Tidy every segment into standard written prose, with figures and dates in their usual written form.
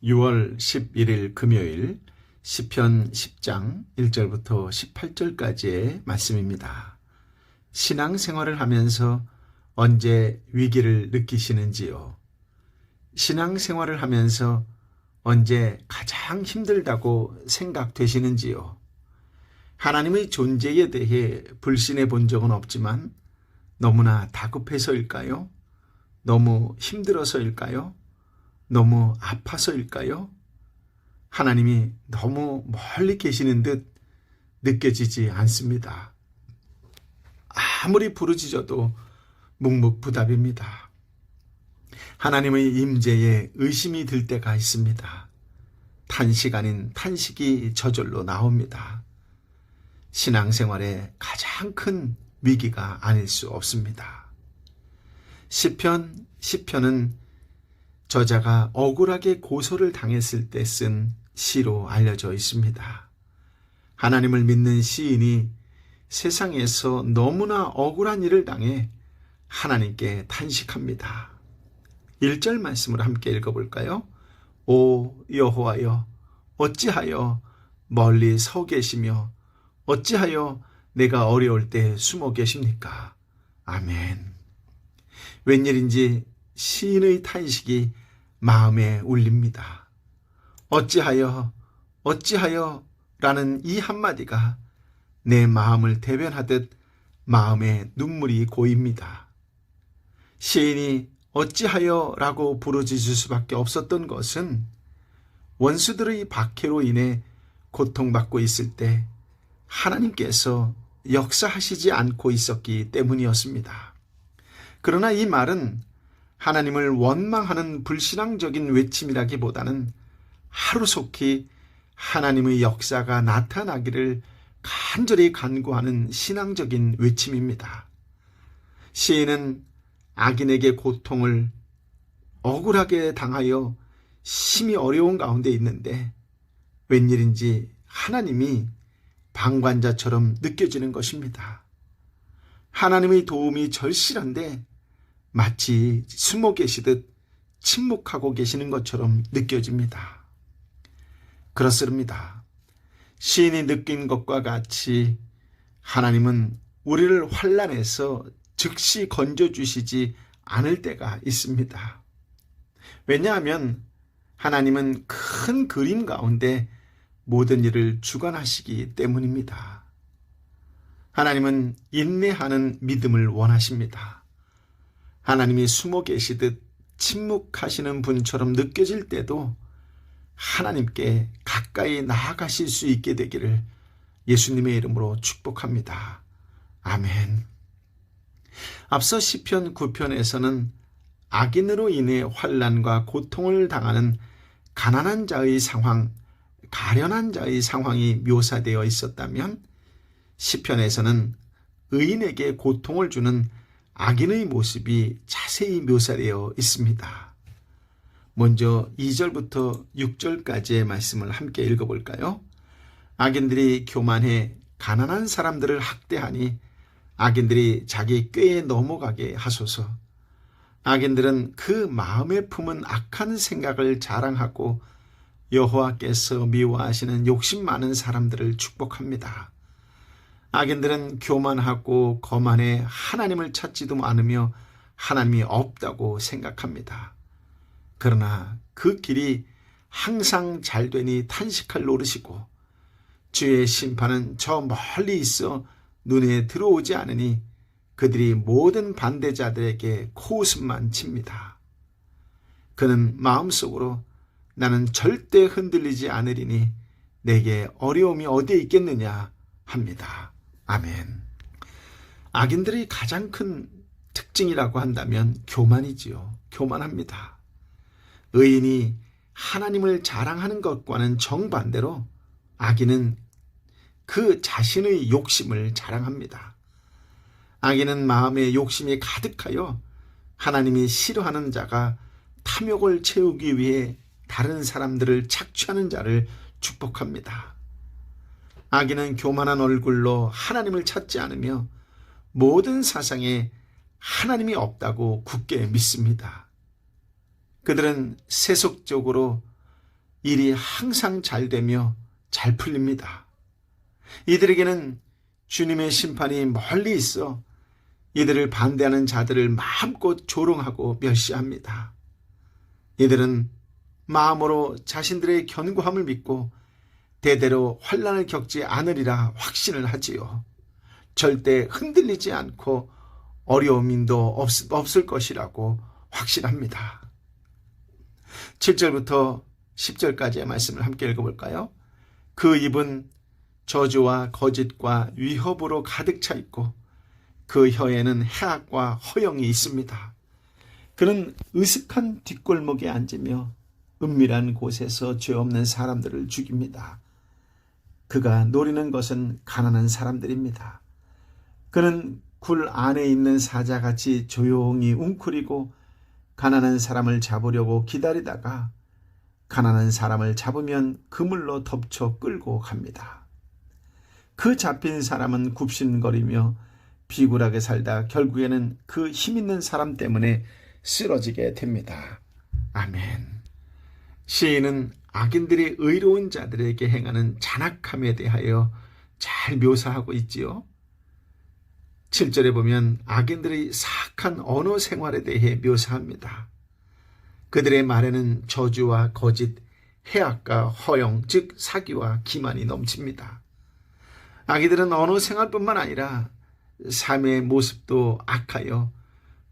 6월 11일 금요일 시편 10장 1절부터 18절까지의 말씀입니다. 신앙생활을 하면서 언제 위기를 느끼시는지요? 신앙생활을 하면서 언제 가장 힘들다고 생각되시는지요? 하나님의 존재에 대해 불신해 본 적은 없지만 너무나 다급해서일까요? 너무 힘들어서일까요? 너무 아파서일까요? 하나님이 너무 멀리 계시는 듯 느껴지지 않습니다. 아무리 부르짖어도 묵묵부답입니다. 하나님의 임재에 의심이 들 때가 있습니다. 탄식 아닌 탄식이 저절로 나옵니다. 신앙생활의 가장 큰 위기가 아닐 수 없습니다. 시편은 저자가 억울하게 고소를 당했을 때 쓴 시로 알려져 있습니다. 하나님을 믿는 시인이 세상에서 너무나 억울한 일을 당해 하나님께 탄식합니다. 1절 말씀을 함께 읽어볼까요? 오 여호와여, 어찌하여 멀리 서 계시며 어찌하여 내가 어려울 때 숨어 계십니까? 아멘. 웬일인지 시인의 탄식이 마음에 울립니다. 어찌하여 라는 이 한마디가 내 마음을 대변하듯 마음에 눈물이 고입니다. 시인이 어찌하여 라고 부르짖을 수밖에 없었던 것은 원수들의 박해로 인해 고통받고 있을 때 하나님께서 역사하시지 않고 있었기 때문이었습니다. 그러나 이 말은 하나님을 원망하는 불신앙적인 외침이라기보다는 하루속히 하나님의 역사가 나타나기를 간절히 간구하는 신앙적인 외침입니다. 시인은 악인에게 고통을 억울하게 당하여 심히 어려운 가운데 있는데 웬일인지 하나님이 방관자처럼 느껴지는 것입니다. 하나님의 도움이 절실한데 마치 숨어 계시듯 침묵하고 계시는 것처럼 느껴집니다. 그렇습니다. 시인이 느낀 것과 같이 하나님은 우리를 환난에서 즉시 건져주시지 않을 때가 있습니다. 왜냐하면 하나님은 큰 그림 가운데 모든 일을 주관하시기 때문입니다. 하나님은 인내하는 믿음을 원하십니다. 하나님이 숨어 계시듯 침묵하시는 분처럼 느껴질 때도 하나님께 가까이 나아가실 수 있게 되기를 예수님의 이름으로 축복합니다. 아멘. 앞서 시편 9편에서는 악인으로 인해 환난과 고통을 당하는 가난한 자의 상황, 가련한 자의 상황이 묘사되어 있었다면 시편에서는 의인에게 고통을 주는 악인의 모습이 자세히 묘사되어 있습니다. 먼저 2절부터 6절까지의 말씀을 함께 읽어볼까요? 악인들이 교만해 가난한 사람들을 학대하니 악인들이 자기 꾀에 넘어가게 하소서. 악인들은 그 마음에 품은 악한 생각을 자랑하고 여호와께서 미워하시는 욕심 많은 사람들을 축복합니다. 악인들은 교만하고 거만해 하나님을 찾지도 않으며 하나님이 없다고 생각합니다. 그러나 그 길이 항상 잘되니 탄식할 노릇이고 주의 심판은 저 멀리 있어 눈에 들어오지 않으니 그들이 모든 반대자들에게 코웃음만 칩니다. 그는 마음속으로 나는 절대 흔들리지 않으리니 내게 어려움이 어디에 있겠느냐 합니다. 아멘. 악인들의 가장 큰 특징이라고 한다면 교만이지요. 교만합니다. 의인이 하나님을 자랑하는 것과는 정반대로 악인은 그 자신의 욕심을 자랑합니다. 악인은 마음에 욕심이 가득하여 하나님이 싫어하는 자가 탐욕을 채우기 위해 다른 사람들을 착취하는 자를 축복합니다. 악인은 교만한 얼굴로 하나님을 찾지 않으며 모든 사상에 하나님이 없다고 굳게 믿습니다. 그들은 세속적으로 일이 항상 잘 되며 잘 풀립니다. 이들에게는 주님의 심판이 멀리 있어 이들을 반대하는 자들을 마음껏 조롱하고 멸시합니다. 이들은 마음으로 자신들의 견고함을 믿고 대대로 환난을 겪지 않으리라 확신을 하지요. 절대 흔들리지 않고 어려움도 없을 것이라고 확신합니다. 7절부터 10절까지의 말씀을 함께 읽어볼까요? 그 입은 저주와 거짓과 위협으로 가득 차 있고 그 혀에는 해악과 허영이 있습니다. 그는 으슥한 뒷골목에 앉으며 은밀한 곳에서 죄 없는 사람들을 죽입니다. 그가 노리는 것은 가난한 사람들입니다. 그는 굴 안에 있는 사자같이 조용히 웅크리고 가난한 사람을 잡으려고 기다리다가 가난한 사람을 잡으면 그물로 덮쳐 끌고 갑니다. 그 잡힌 사람은 굽신거리며 비굴하게 살다 결국에는 그 힘있는 사람 때문에 쓰러지게 됩니다. 아멘. 시인은 악인들이 의로운 자들에게 행하는 잔악함에 대하여 잘 묘사하고 있지요. 7절에 보면 악인들의 사악한 언어 생활에 대해 묘사합니다. 그들의 말에는 저주와 거짓, 해악과 허영, 즉 사기와 기만이 넘칩니다. 악인들은 언어 생활뿐만 아니라 삶의 모습도 악하여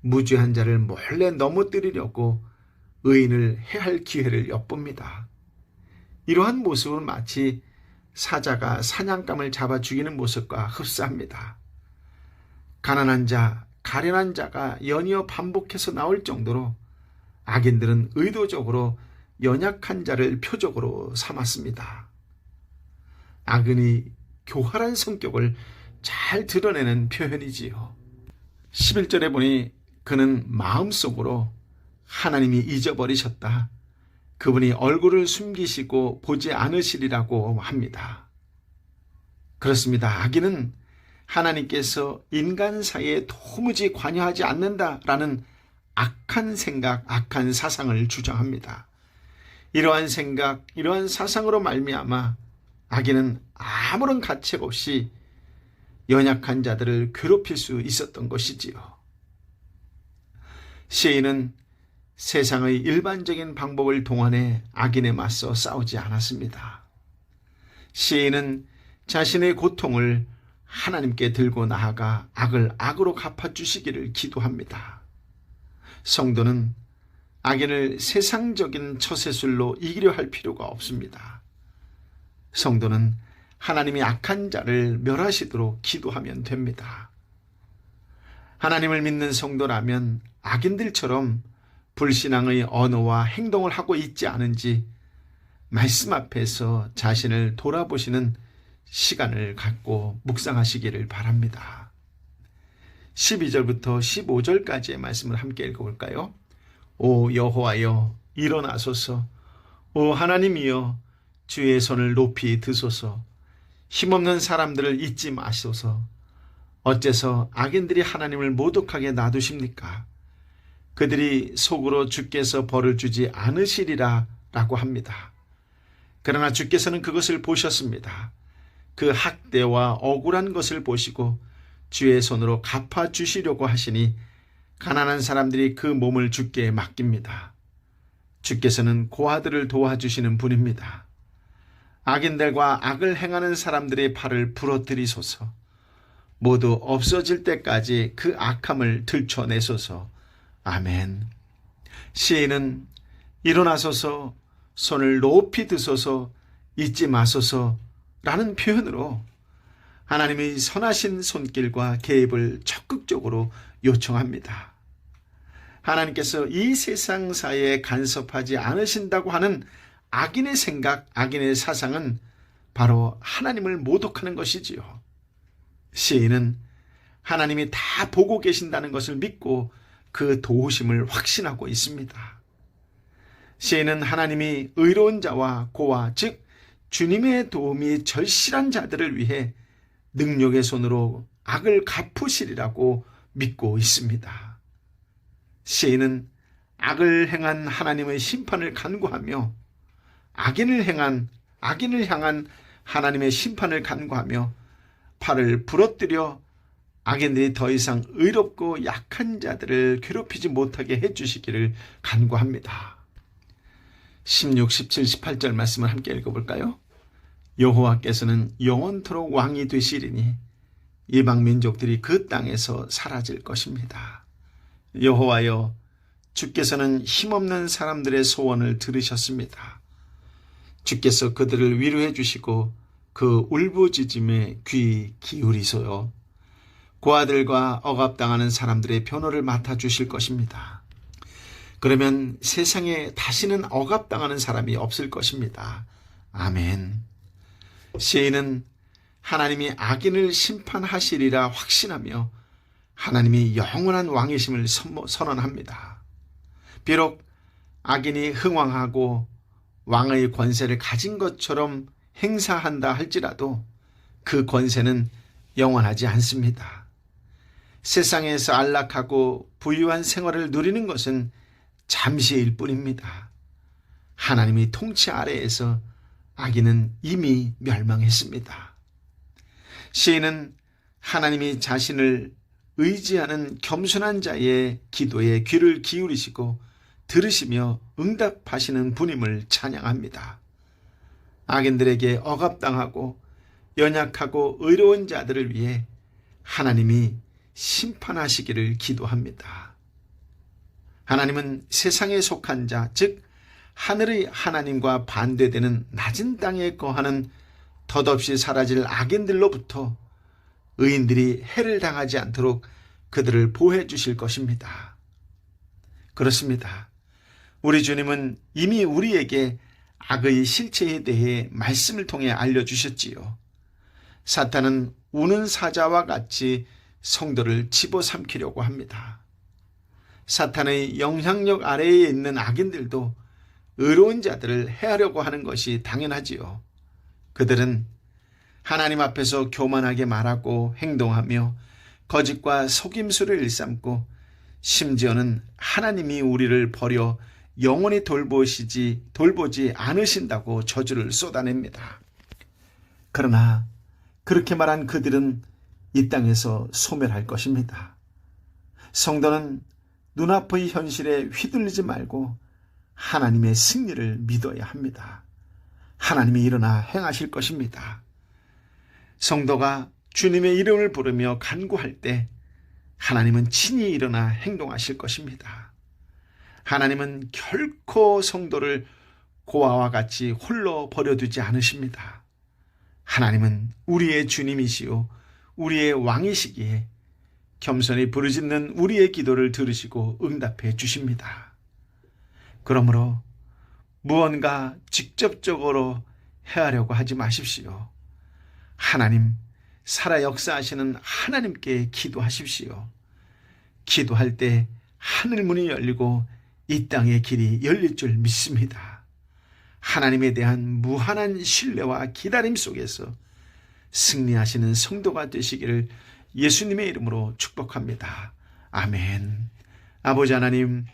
무죄한 자를 몰래 넘어뜨리려고 의인을 해할 기회를 엿봅니다. 이러한 모습은 마치 사자가 사냥감을 잡아 죽이는 모습과 흡사합니다. 가난한 자, 가련한 자가 연이어 반복해서 나올 정도로 악인들은 의도적으로 연약한 자를 표적으로 삼았습니다. 악인이 교활한 성격을 잘 드러내는 표현이지요. 11절에 보니 그는 마음속으로 하나님이 잊어버리셨다. 그분이 얼굴을 숨기시고 보지 않으시리라고 합니다. 그렇습니다. 악인은 하나님께서 인간 사이에 도무지 관여하지 않는다라는 악한 생각, 악한 사상을 주장합니다. 이러한 생각, 이러한 사상으로 말미암아 악인은 아무런 가책 없이 연약한 자들을 괴롭힐 수 있었던 것이지요. 시인은 세상의 일반적인 방법을 동원해 악인에 맞서 싸우지 않았습니다. 시인은 자신의 고통을 하나님께 들고 나아가 악을 악으로 갚아주시기를 기도합니다. 성도는 악인을 세상적인 처세술로 이기려 할 필요가 없습니다. 성도는 하나님이 악한 자를 멸하시도록 기도하면 됩니다. 하나님을 믿는 성도라면 악인들처럼 불신앙의 언어와 행동을 하고 있지 않은지 말씀 앞에서 자신을 돌아보시는 시간을 갖고 묵상하시기를 바랍니다. 12절부터 15절까지의 말씀을 함께 읽어볼까요? 오 여호와여 일어나소서, 오 하나님이여 주의 손을 높이 드소서, 힘없는 사람들을 잊지 마소서. 어째서 악인들이 하나님을 모독하게 놔두십니까? 그들이 속으로 주께서 벌을 주지 않으시리라 라고 합니다. 그러나 주께서는 그것을 보셨습니다. 그 학대와 억울한 것을 보시고 주의 손으로 갚아주시려고 하시니 가난한 사람들이 그 몸을 주께 맡깁니다. 주께서는 고아들을 도와주시는 분입니다. 악인들과 악을 행하는 사람들의 팔을 부러뜨리소서. 모두 없어질 때까지 그 악함을 들춰내소서. 아멘. 시인은 일어나소서, 손을 높이 드소서, 잊지 마소서 라는 표현으로 하나님의 선하신 손길과 개입을 적극적으로 요청합니다. 하나님께서 이 세상 사회에 간섭하지 않으신다고 하는 악인의 생각, 악인의 사상은 바로 하나님을 모독하는 것이지요. 시인은 하나님이 다 보고 계신다는 것을 믿고 그 도우심을 확신하고 있습니다. 시인은 하나님이 의로운 자와 고아, 즉 주님의 도움이 절실한 자들을 위해 능력의 손으로 악을 갚으시리라고 믿고 있습니다. 시인은 악을 행한 하나님의 심판을 간구하며 악인을 향한 하나님의 심판을 간구하며 팔을 부러뜨려 악인들이 더 이상 의롭고 약한 자들을 괴롭히지 못하게 해주시기를 간구합니다. 16, 17, 18절 말씀을 함께 읽어볼까요? 여호와께서는 영원토록 왕이 되시리니 이방 민족들이 그 땅에서 사라질 것입니다. 여호와여, 주께서는 힘없는 사람들의 소원을 들으셨습니다. 주께서 그들을 위로해 주시고 그 울부짖음에 귀 기울이소요. 고아들과 억압당하는 사람들의 변호를 맡아주실 것입니다. 그러면 세상에 다시는 억압당하는 사람이 없을 것입니다. 아멘. 시인은 하나님이 악인을 심판하시리라 확신하며 하나님이 영원한 왕이심을 선언합니다. 비록 악인이 흥왕하고 왕의 권세를 가진 것처럼 행사한다 할지라도 그 권세는 영원하지 않습니다. 세상에서 안락하고 부유한 생활을 누리는 것은 잠시일 뿐입니다. 하나님의 통치 아래에서 악인은 이미 멸망했습니다. 시인은 하나님이 자신을 의지하는 겸손한 자의 기도에 귀를 기울이시고 들으시며 응답하시는 분임을 찬양합니다. 악인들에게 억압당하고 연약하고 의로운 자들을 위해 하나님이 심판하시기를 기도합니다. 하나님은 세상에 속한 자, 즉 하늘의 하나님과 반대되는 낮은 땅에 거하는 덧없이 사라질 악인들로부터 의인들이 해를 당하지 않도록 그들을 보호해 주실 것입니다. 그렇습니다. 우리 주님은 이미 우리에게 악의 실체에 대해 말씀을 통해 알려주셨지요. 사탄은 우는 사자와 같이 성도를 집어삼키려고 합니다. 사탄의 영향력 아래에 있는 악인들도 의로운 자들을 해하려고 하는 것이 당연하지요. 그들은 하나님 앞에서 교만하게 말하고 행동하며 거짓과 속임수를 일삼고 심지어는 하나님이 우리를 버려 영원히 돌보지 않으신다고 저주를 쏟아냅니다. 그러나 그렇게 말한 그들은 이 땅에서 소멸할 것입니다. 성도는 눈앞의 현실에 휘둘리지 말고 하나님의 승리를 믿어야 합니다. 하나님이 일어나 행하실 것입니다. 성도가 주님의 이름을 부르며 간구할 때 하나님은 친히 일어나 행동하실 것입니다. 하나님은 결코 성도를 고아와 같이 홀로 버려두지 않으십니다. 하나님은 우리의 주님이시요 우리의 왕이시기에 겸손히 부르짖는 우리의 기도를 들으시고 응답해 주십니다. 그러므로 무언가 직접적으로 해하려고 하지 마십시오. 하나님, 살아 역사하시는 하나님께 기도하십시오. 기도할 때 하늘문이 열리고 이 땅의 길이 열릴 줄 믿습니다. 하나님에 대한 무한한 신뢰와 기다림 속에서 승리하시는 성도가 되시기를 예수님의 이름으로 축복합니다. 아멘. 아버지 하나님,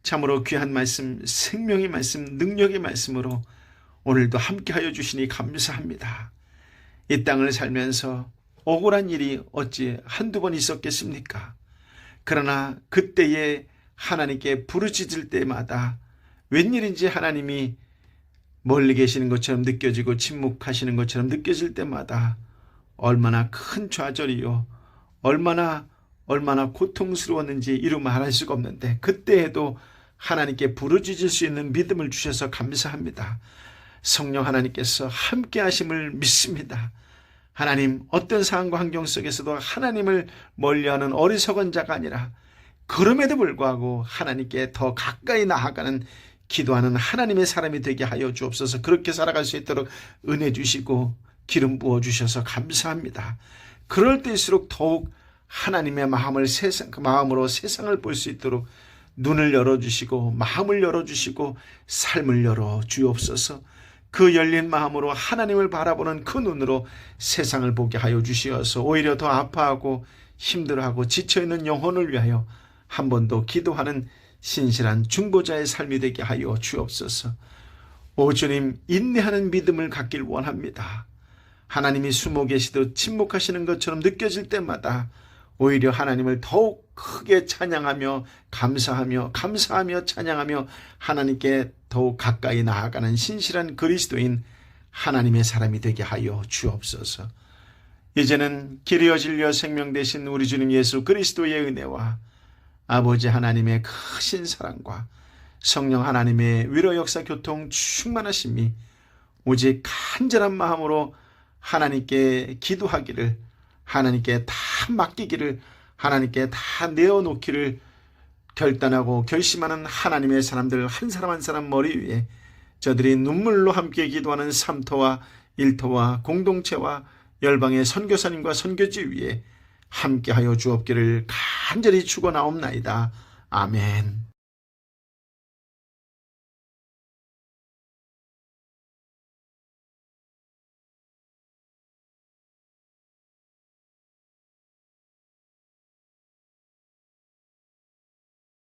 참으로 귀한 말씀, 생명의 말씀, 능력의 말씀으로 오늘도 함께하여 주시니 감사합니다. 이 땅을 살면서 억울한 일이 어찌 한두 번 있었겠습니까? 그러나 그때에 하나님께 부르짖을 때마다 웬일인지 하나님이 멀리 계시는 것처럼 느껴지고 침묵하시는 것처럼 느껴질 때마다 얼마나 큰 좌절이요, 얼마나 고통스러웠는지 이루 말할 수가 없는데 그때에도 하나님께 부르짖을 수 있는 믿음을 주셔서 감사합니다. 성령 하나님께서 함께 하심을 믿습니다. 하나님, 어떤 상황과 환경 속에서도 하나님을 멀리하는 어리석은 자가 아니라 그럼에도 불구하고 하나님께 더 가까이 나아가는 기도하는 하나님의 사람이 되게 하여 주옵소서. 그렇게 살아갈 수 있도록 은혜 주시고 기름 부어주셔서 감사합니다. 그럴 때일수록 더욱 하나님의 마음으로 세상을 볼 수 있도록 눈을 열어주시고 마음을 열어주시고 삶을 열어 주옵소서. 그 열린 마음으로 하나님을 바라보는 그 눈으로 세상을 보게 하여 주시어서 오히려 더 아파하고 힘들어하고 지쳐있는 영혼을 위하여 한 번 더 기도하는 신실한 중보자의 삶이 되게 하여 주옵소서. 오 주님, 인내하는 믿음을 갖길 원합니다. 하나님이 숨어 계시도 침묵하시는 것처럼 느껴질 때마다 오히려 하나님을 더욱 크게 찬양하며 감사하며 찬양하며 하나님께 더욱 가까이 나아가는 신실한 그리스도인 하나님의 사람이 되게 하여 주옵소서. 이제는 길이여 진리여 생명 되신 우리 주님 예수 그리스도의 은혜와 아버지 하나님의 크신 사랑과 성령 하나님의 위로 역사 교통 충만하심이 오직 간절한 마음으로 하나님께 기도하기를, 하나님께 다 맡기기를, 하나님께 다 내어놓기를 결단하고 결심하는 하나님의 사람들 한 사람 한 사람 머리 위에 저들이 눈물로 함께 기도하는 삼터와 일터와 공동체와 열방의 선교사님과 선교지 위에 함께하여 주옵기를 간절히 축원하옵나이다. 아멘.